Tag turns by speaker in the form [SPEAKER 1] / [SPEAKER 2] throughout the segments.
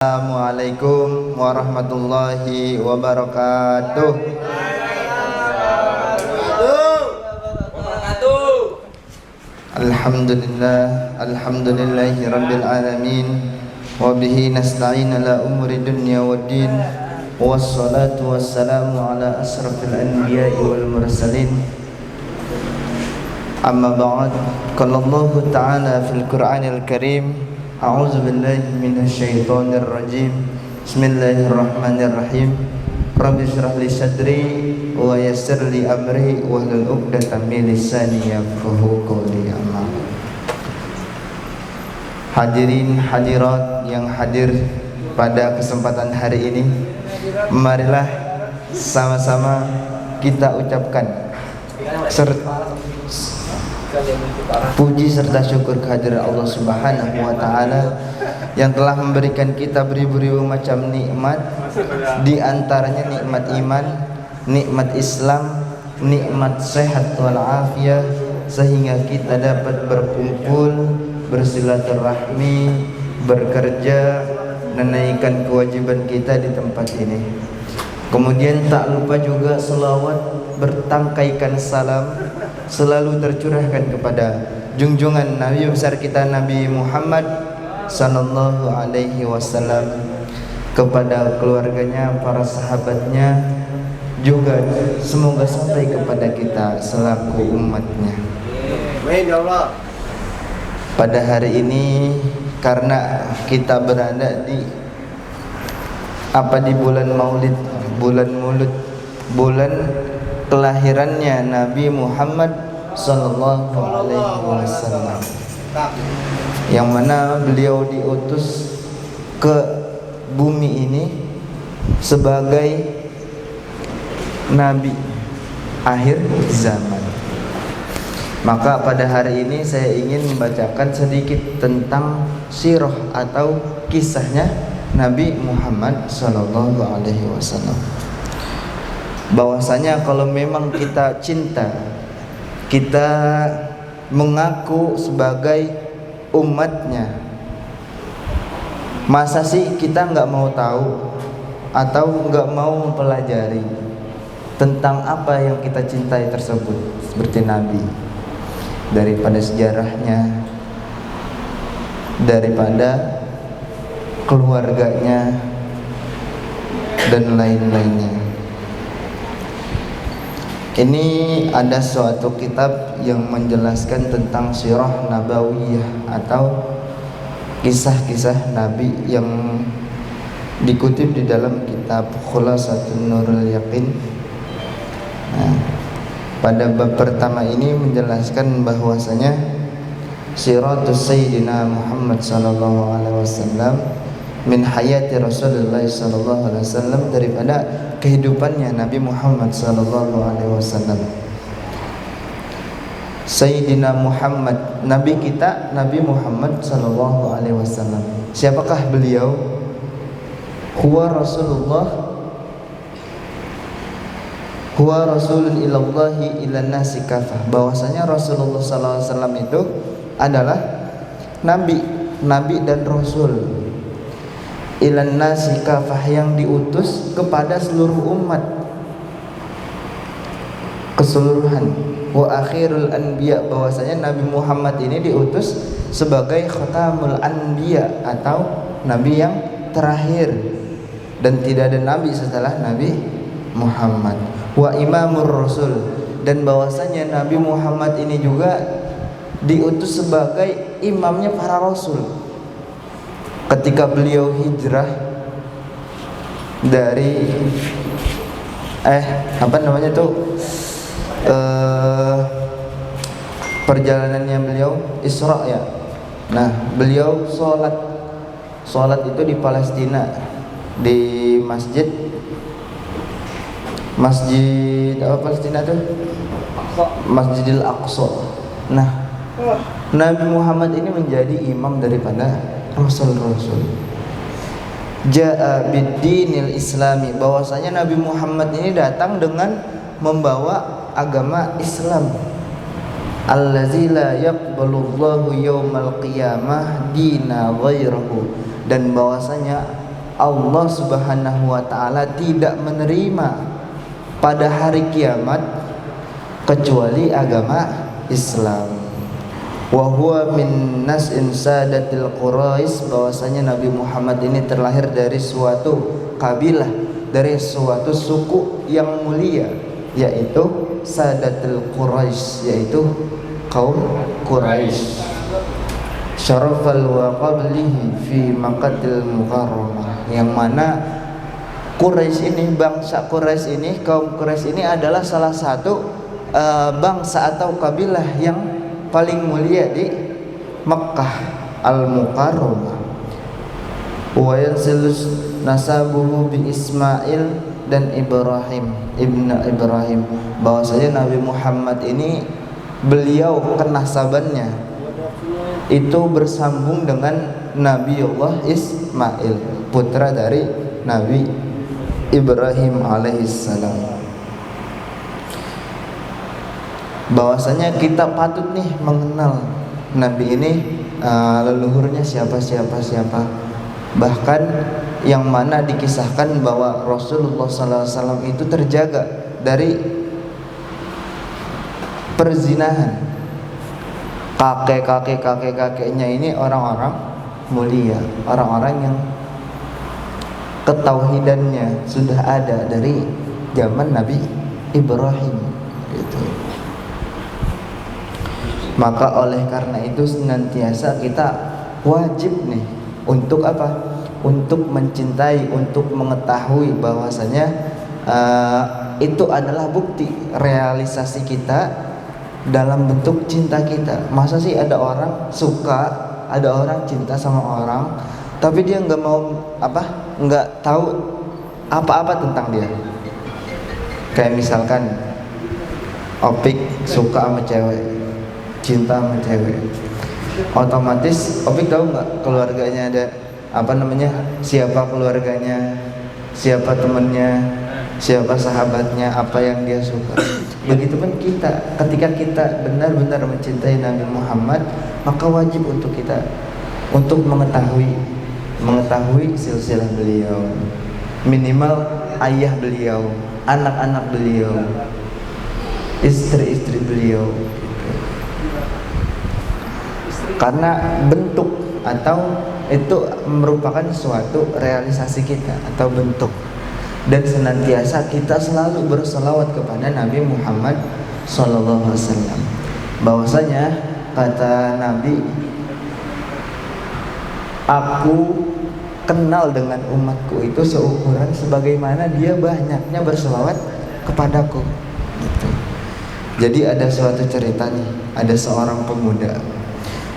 [SPEAKER 1] Assalamualaikum warahmatullahi wabarakatuh. Alhamdulillahi rabbil alamin. Wa bihi nasta'in ala umuri dunya waddin. Wassalatu wassalamu ala asrafil anbiya'i wal mursalin. Amma ba'd. Qala Allah ta'ala fil Qur'anil Karim, A'udzu billahi minasy syaithanir rajim. Bismillahirrahmanirrahim. Rabbi shrah li sadri wa yassir li amri wahlul 'uqdatam min lisani yafqahu qawli. Amma. Hadirin hadirat yang hadir pada kesempatan hari ini, marilah sama-sama kita ucapkan puji serta syukur kehadiran Allah Subhanahu wa taala yang telah memberikan kita beribu-ribu macam nikmat, di antaranya nikmat iman, nikmat Islam, nikmat sehat wal afiyah, sehingga kita dapat berkumpul, bersilaturahmi, bekerja, menunaikan kewajiban kita di tempat ini. Kemudian tak lupa juga selawat bertangkaikan salam selalu tercurahkan kepada junjungan Nabi besar kita Nabi Muhammad sallallahu alaihi wasallam, kepada keluarganya, para sahabatnya, juga semoga sampai kepada kita selaku umatnya. Amin ya Allah. Pada hari ini karena kita berada di bulan Maulid, bulan Maulud, bulan kelahirannya Nabi Muhammad sallallahu alaihi wasallam, yang mana beliau diutus ke bumi ini sebagai nabi akhir zaman. Maka pada hari ini saya ingin membacakan sedikit tentang sirah atau kisahnya Nabi Muhammad sallallahu alaihi wasallam. Bahwasanya kalau memang kita cinta, kita mengaku sebagai umatnya, masa sih kita nggak mau tahu atau nggak mau mempelajari tentang apa yang kita cintai tersebut, seperti Nabi, daripada sejarahnya, daripada keluarganya, dan lain-lainnya. Ini ada suatu kitab yang menjelaskan tentang sirah nabawiyah atau kisah-kisah Nabi yang dikutip di dalam kitab Khulasatul Nurul Yaqin. Nah, pada bab pertama ini menjelaskan bahwasanya siratus Sayyidina Muhammad sallallahu alaihi wasallam min hayati Rasulullah sallallahu alaihi wasallam, daripada kehidupannya Nabi Muhammad sallallahu alaihi wasallam. Sayyidina Muhammad, nabi kita Nabi Muhammad sallallahu alaihi wasallam. Siapakah beliau? Huwa Rasulullah, huwa rasulun ilallahi ilan nasi kafah. Bahwasanya Rasulullah sallallahu alaihi wasallam itu adalah nabi dan rasul ilan nasi kafah, yang diutus kepada seluruh umat keseluruhan. Wa akhirul anbiya, bahwasanya Nabi Muhammad ini diutus sebagai khatamul anbiya atau nabi yang terakhir, dan tidak ada nabi setelah Nabi Muhammad. Wa imamur rasul, dan bahwasanya Nabi Muhammad ini juga diutus sebagai imamnya para rasul. Ketika beliau hijrah dari perjalanannya beliau Isra ya. Nah, beliau sholat itu di Palestina, di masjid apa Palestina tuh? Masjidil Aqsa. Nah, Nabi Muhammad ini menjadi imam daripada Rasul-Rasul. Ja'a bid-dinil islami, bahwasanya Nabi Muhammad ini datang dengan membawa agama Islam. Allazi la yaqbalullahu yaumal qiyamah dina ghairahu, dan bahwasanya Allah Subhanahu wa taala tidak menerima pada hari kiamat kecuali agama Islam. Wa huwa min nas'in sadatil Quraisy, bahwasanya Nabi Muhammad ini terlahir dari suatu kabilah, dari suatu suku yang mulia, yaitu sadatil Quraisy, yaitu kaum Quraisy. Syarafal wa qablihi fi Makkahil Mukarramah, yang mana Quraisy ini, bangsa Quraisy ini, kaum Quraisy ini adalah salah satu bangsa atau kabilah yang paling mulia di Makkah Al-Mukarramah. Wa yansilus nasabuhu bi Ismail dan Ibrahim, ibnu Ibrahim, bahwasanya Nabi Muhammad ini beliau kenasabannya itu bersambung dengan Nabiullah Ismail, putra dari Nabi Ibrahim alaihissalam. Bahwasanya kita patut nih mengenal Nabi ini, leluhurnya siapa. Bahkan yang mana dikisahkan bahwa Rasulullah SAW itu terjaga dari perzinahan. Kakeknya ini orang-orang mulia, orang-orang yang ketauhidannya sudah ada dari zaman Nabi Ibrahim gitu. Maka oleh karena itu senantiasa kita wajib nih untuk apa? Untuk mencintai, untuk mengetahui bahwasanya itu adalah bukti realisasi kita dalam bentuk cinta kita. Masa sih ada orang suka, ada orang cinta sama orang, tapi dia nggak mau nggak tahu apa-apa tentang dia. Kayak misalkan Opik suka sama cewek, cinta sama cewek, otomatis Opik tahu nggak keluarganya ada siapa keluarganya, siapa temennya, siapa sahabatnya, apa yang dia suka. Begitupun kita, ketika kita benar-benar mencintai Nabi Muhammad, maka wajib untuk kita untuk mengetahui silsilah beliau, minimal ayah beliau, anak-anak beliau, istri-istri beliau. Karena bentuk atau itu merupakan suatu realisasi kita atau bentuk. Dan senantiasa kita selalu berselawat kepada Nabi Muhammad SAW. Bahwasanya kata Nabi, aku kenal dengan umatku itu seukuran sebagaimana dia banyaknya berselawat kepadaku gitu. Jadi ada suatu cerita nih, ada seorang pemuda,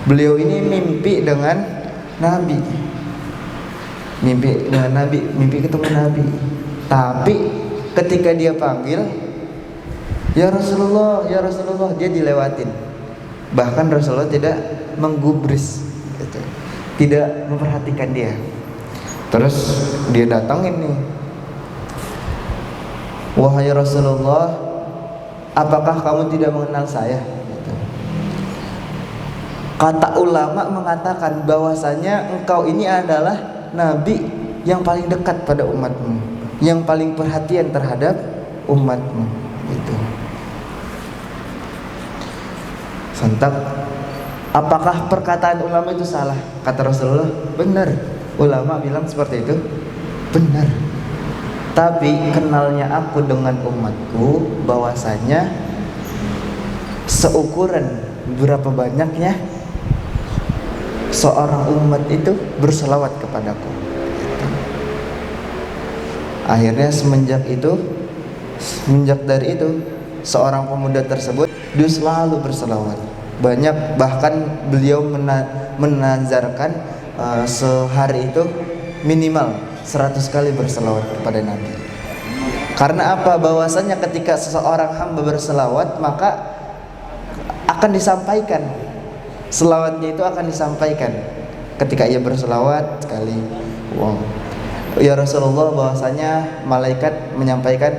[SPEAKER 1] beliau ini mimpi dengan Nabi, mimpi ketemu Nabi. Tapi ketika dia panggil, ya Rasulullah, dia dilewatin. Bahkan Rasulullah tidak menggubris gitu, tidak memperhatikan dia. Terus dia datangin nih, wahai Rasulullah, apakah kamu tidak mengenal saya? Gitu. Kata ulama mengatakan bahwasanya engkau ini adalah Nabi yang paling dekat pada umatmu, yang paling perhatian terhadap umatmu gitu. Sontak, apakah perkataan ulama itu salah? Kata Rasulullah, benar. Ulama bilang seperti itu, benar. Tapi kenalnya aku dengan umatku, bahwasanya seukuran berapa banyaknya seorang umat itu berselawat kepadaku. Akhirnya semenjak dari itu seorang pemuda tersebut dia selalu berselawat banyak, bahkan beliau menazarkan sehari itu minimal 100 kali berselawat kepada Nabi. Karena apa? Bahwasanya ketika seseorang hamba berselawat, maka akan disampaikan selawatnya, itu akan disampaikan ketika ia berselawat sekali. Wow. Ya Rasulullah, bahwasanya malaikat menyampaikan,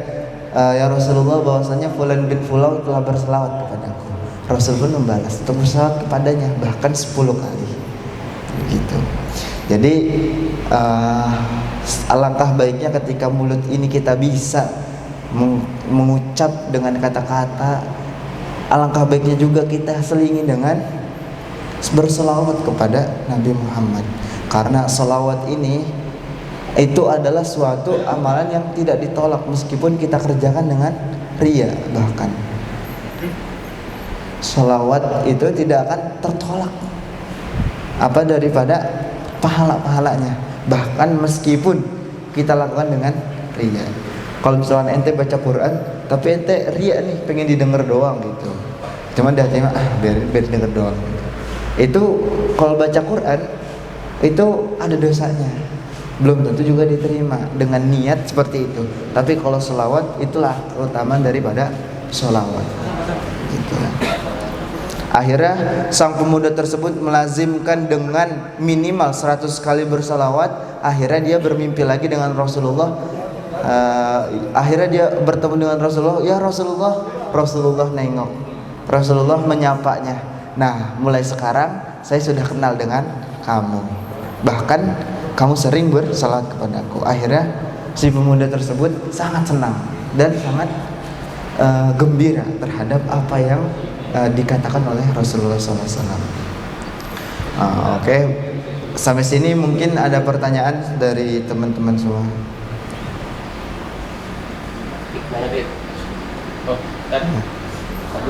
[SPEAKER 1] ya Rasulullah, bahwasanya fulan bin fulan telah berselawat kepadaku. Rasul pun membalas untuk berselawat kepadanya bahkan 10 kali. Begitu. Jadi Alangkah baiknya ketika mulut ini kita bisa mengucap dengan kata-kata. Alangkah baiknya juga kita selingi dengan berselawat kepada Nabi Muhammad. Karena selawat ini itu adalah suatu amalan yang tidak ditolak meskipun kita kerjakan dengan riya. Bahkan selawat itu tidak akan tertolak daripada pahala-pahalanya, bahkan meskipun kita lakukan dengan riya. Kalau misalnya ente baca Quran tapi ente riya nih, pengen didengar doang gitu, cuman dah terima biar denger doang, itu kalau baca Quran itu ada dosanya, belum tentu juga diterima dengan niat seperti itu. Tapi kalau selawat itulah keutamaan daripada selawat gitu. Akhirnya sang pemuda tersebut melazimkan dengan minimal 100 kali bersalawat. Akhirnya dia bermimpi lagi dengan Rasulullah. Akhirnya dia bertemu dengan Rasulullah. Ya Rasulullah. Rasulullah nengok. Rasulullah menyapanya. Nah, mulai sekarang saya sudah kenal dengan kamu. Bahkan kamu sering bersalawat kepadaku. Akhirnya si pemuda tersebut sangat senang dan sangat gembira terhadap apa yang dikatakan oleh Rasulullah SAW. Oke. Sampai sini mungkin ada pertanyaan dari teman-teman semua.
[SPEAKER 2] Oh, tadi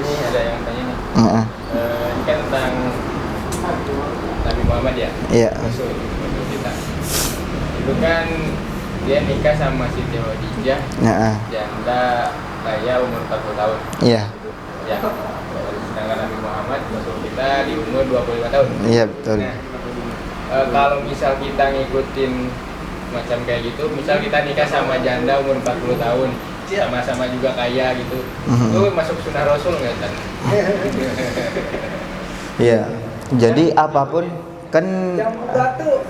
[SPEAKER 2] ini ada yang tanya nih. Ini kan tentang Nabi Muhammad ya.
[SPEAKER 1] Iya.
[SPEAKER 2] Rasul kita. Itu kan dia nikah sama Siti Khadijah. Janda kaya umur 40 tahun.
[SPEAKER 1] Iya.
[SPEAKER 2] Ya. Sedangkan Nabi Muhammad Rasul kita di umur 25 tahun.
[SPEAKER 1] Iya, betul.
[SPEAKER 2] Nah, kalau misal kita ngikutin macam kayak gitu, misal kita nikah sama janda umur 40 tahun, sama-sama juga kaya gitu, itu masuk sunnah Rasul nggak kan?
[SPEAKER 1] Iya. Jadi apapun kan
[SPEAKER 3] yang muda tuh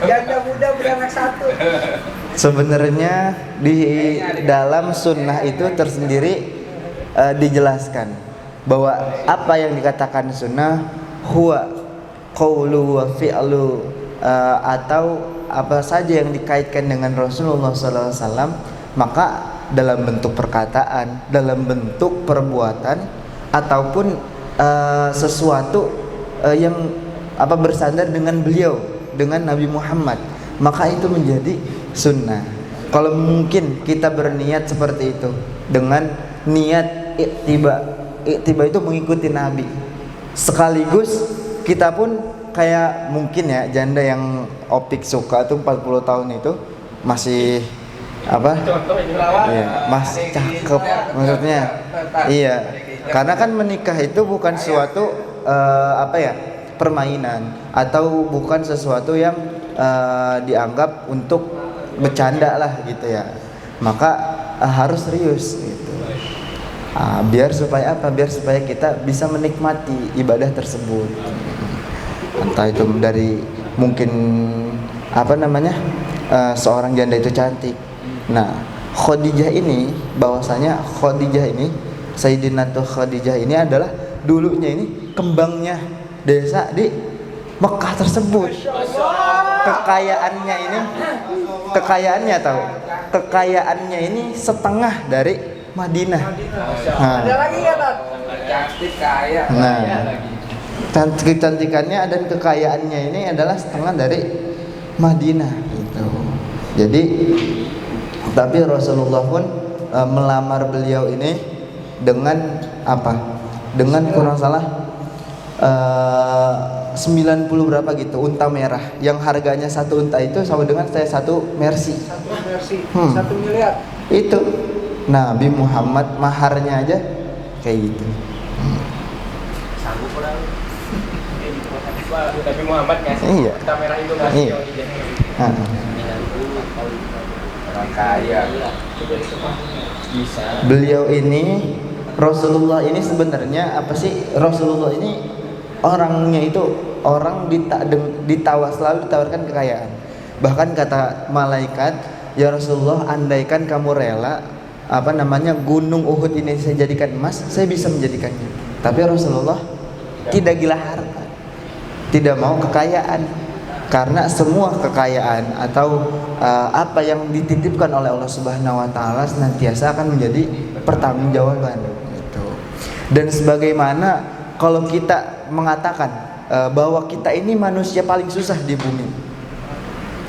[SPEAKER 3] janda muda beranak satu.
[SPEAKER 1] Sebenarnya di dalam sunnah itu tersendiri dijelaskan bahwa apa yang dikatakan sunnah huwa qaulu wa fi'lu, atau apa saja yang dikaitkan dengan Rasulullah SAW, maka dalam bentuk perkataan, dalam bentuk perbuatan, ataupun sesuatu yang bersandar dengan beliau, dengan Nabi Muhammad, maka itu menjadi sunnah. Kalau mungkin kita berniat seperti itu dengan niat iktiba itu mengikuti Nabi, sekaligus kita pun kayak mungkin ya janda yang Opik suka tuh 40 tahun itu masih masih cakep maksudnya. Iya, karena kan menikah itu bukan suatu permainan atau bukan sesuatu yang dianggap untuk bercanda lah gitu ya, maka harus serius gitu. Biar supaya kita bisa menikmati ibadah tersebut, entah itu dari mungkin seorang janda itu cantik. Nah, Khadijah ini Sayyidinah Khadijah ini adalah dulunya ini kembangnya desa di Mekah tersebut. Kekayaannya ini setengah dari Madinah.
[SPEAKER 3] Ada lagi nggak, Tan? Cantik kaya.
[SPEAKER 1] Nah, kecantikannya dan kekayaannya ini adalah setengah dari Madinah gitu. Jadi tapi Rasulullah pun melamar beliau ini dengan dengan kurang salah 90 berapa gitu unta merah, yang harganya satu unta itu sama dengan satu Mercy.
[SPEAKER 3] 1 miliar.
[SPEAKER 1] Itu Nabi Muhammad maharnya aja kayak gitu.
[SPEAKER 2] Sanggup orang Nabi Muhammad ngasih unta merah itu ngasih orang kaya. Bisa.
[SPEAKER 1] Beliau ini Rasulullah ini sebenarnya Rasulullah ini orangnya itu selalu ditawarkan kekayaan. Bahkan kata malaikat, ya Rasulullah, andaikan kamu rela gunung Uhud ini saya jadikan emas, saya bisa menjadikannya. Tapi Rasulullah tidak gila harta, tidak mau kekayaan. Karena semua kekayaan atau apa yang dititipkan oleh Allah Subhanahu wa taala senantiasa akan menjadi pertanggungjawaban gitu. Dan sebagaimana kalau kita mengatakan bahwa kita ini manusia paling susah di bumi,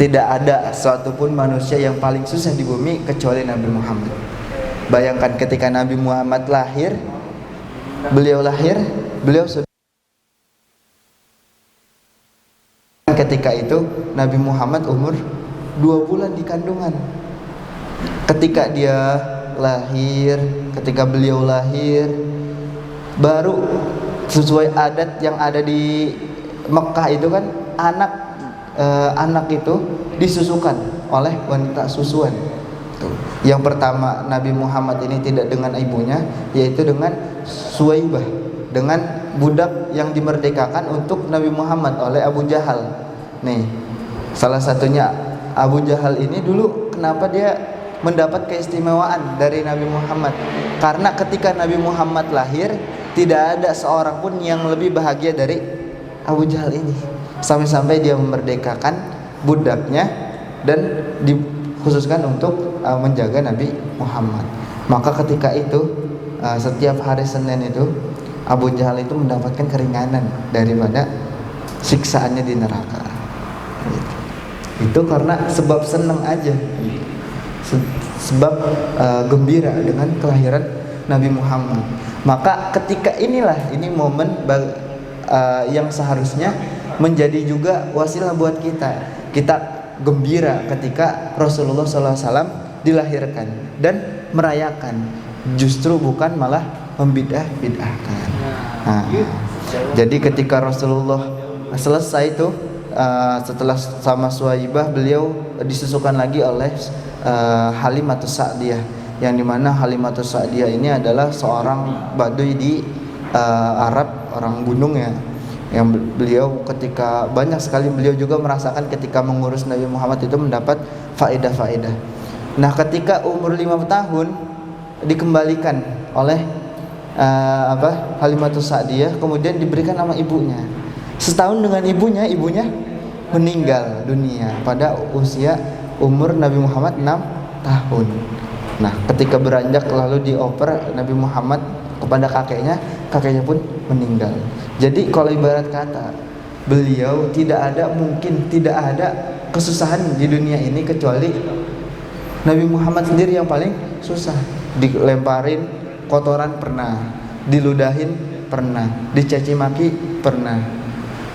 [SPEAKER 1] tidak ada suatu pun manusia yang paling susah di bumi kecuali Nabi Muhammad. Bayangkan ketika Nabi Muhammad lahir, beliau sudah, ketika itu Nabi Muhammad umur 2 bulan di kandungan. Ketika dia lahir, ketika beliau lahir, baru sesuai adat yang ada di Mekah itu kan anak itu disusukan oleh wanita susuan. Yang pertama Nabi Muhammad ini tidak dengan ibunya, yaitu dengan Suwaibah, dengan budak yang dimerdekakan untuk Nabi Muhammad oleh Abu Jahal. Nih, salah satunya Abu Jahal ini dulu kenapa dia mendapat keistimewaan dari Nabi Muhammad? Karena ketika Nabi Muhammad lahir, tidak ada seorang pun yang lebih bahagia dari Abu Jahal ini. Sampai-sampai dia memerdekakan budaknya dan dikhususkan untuk menjaga Nabi Muhammad. Maka ketika itu setiap hari Senin itu Abu Jahal itu mendapatkan keringanan daripada siksaannya di neraka. Itu karena sebab senang aja, sebab gembira dengan kelahiran Nabi Muhammad. Maka ketika ini momen yang seharusnya menjadi juga wasilah buat kita gembira ketika Rasulullah SAW dilahirkan dan merayakan, justru bukan malah membidah-bidahkan. Nah, jadi ketika Rasulullah selesai itu setelah sama Suwaibah, beliau disusukan lagi oleh Halimatus Sa'diyah, yang dimana Halimatus Sa'diyah ini adalah seorang Baduy di Arab, orang gunung ya, yang beliau ketika banyak sekali beliau juga merasakan ketika mengurus Nabi Muhammad itu mendapat faedah-faedah. Nah, ketika umur 5 tahun dikembalikan oleh Halimatus Sa'diyah, kemudian diberikan nama ibunya. Setahun dengan ibunya meninggal dunia pada usia umur Nabi Muhammad 6 tahun. Nah, ketika beranjak lalu dioper Nabi Muhammad kepada kakeknya pun meninggal. Jadi kalau ibarat kata, beliau tidak ada kesusahan di dunia ini kecuali Nabi Muhammad sendiri yang paling susah. Dilemparin kotoran pernah, diludahin pernah, dicaci maki pernah,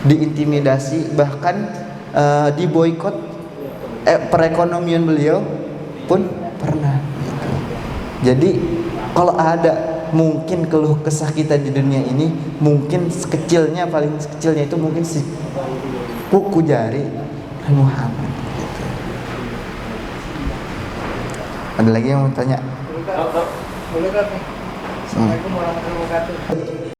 [SPEAKER 1] diintimidasi, bahkan diboikot perekonomian beliau pun pernah. Jadi kalau ada mungkin keluh kesah kita di dunia ini, mungkin paling kecilnya itu mungkin si kuku jari Muhammad. Ada lagi yang mau tanya?
[SPEAKER 3] Boleh kan? Assalamualaikum warahmatullahi wabarakatuh.